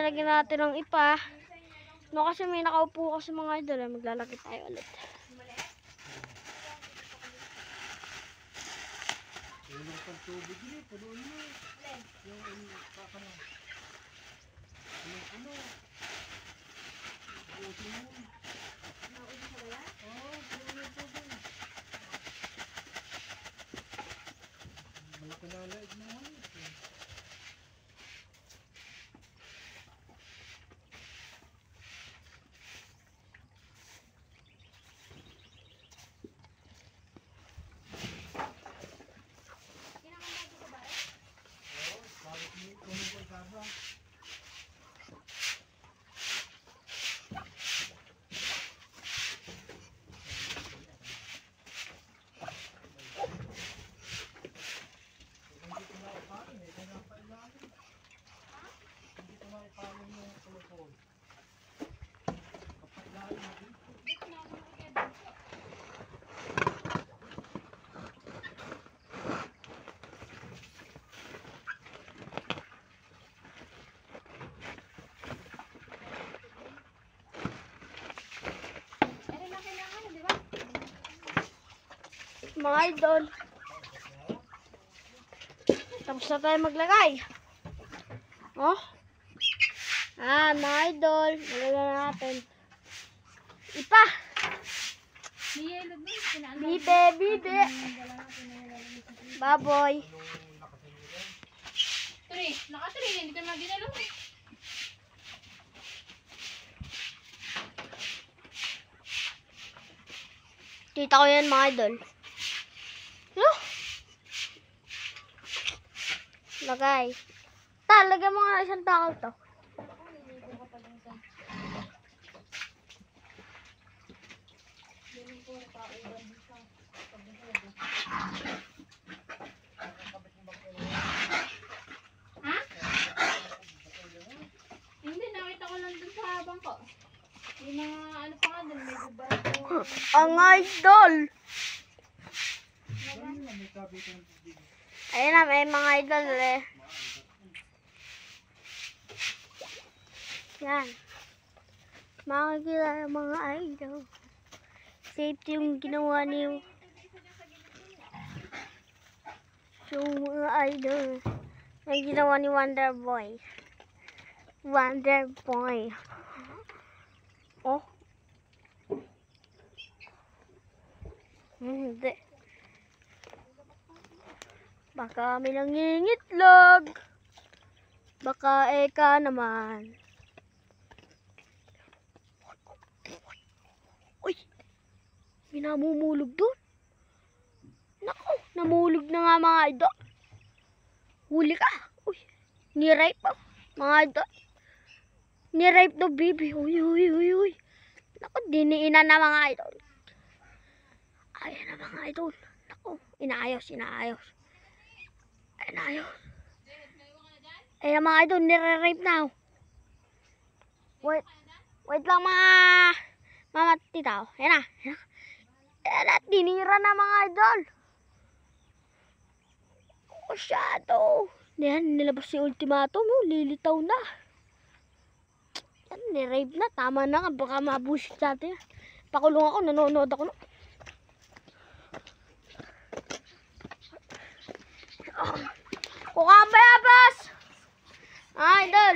lalagyan natin ng ipa. No, kasi may nakaupo kasi mga idol. Maglalagay tayo ulit. Yung pagtubig niya, punuin mo. Yung kakano. Yung ano. Buusin mo. Nauusin sa wala? Oo, punuin mo tubig. Malaki na laig mo nga. Mga idol. Tapos na tayo maglagay. Oh. Mga idol. Maglagay natin. Ipa. Bibe, bibe. Baboy. Turi, naka-turi. Hindi ka na dinalo. Kita ko yan mga idol. No? Lagay. Lagyan mo nga isang takal to. Ha? Hindi, nakita ko lang dun sa bangko. Yung mga ano pa nga dun, may gubarat ko. Ang idol. Ayun na, may mga idol eh. Yan. Makikita yung mga idol. Safety yung ginawa niyo. Yung mga idol. Yung ginawa ni Wonder Boy. Wonder Boy. Oh. Hindi. Baka may nangingitlog. Baka eka naman. Uy! May namumulog doon. Naku! Namulog na nga mga idol. Huli ka. Uy! Ni-rape pa. Mga idol. Ni-rape daw baby. Uy, uy, uy, uy. Naku! Diniinan na mga idol. Ayan na mga idol. Naku! Inaayos, inaayos. Inaayos. Ayan mga idol. Nire-rape na. Wait. Wait lang mga tita. Ayan na. Ayan na. Tinira na mga idol. Masyado. Ayan. Nilabas si ultimatum. Lilitaw na. Ayan. Nirape na. Tama na nga. Baka mabusit natin. Pakulong ako. Nanonood ako. Kukang bayabas. Idol.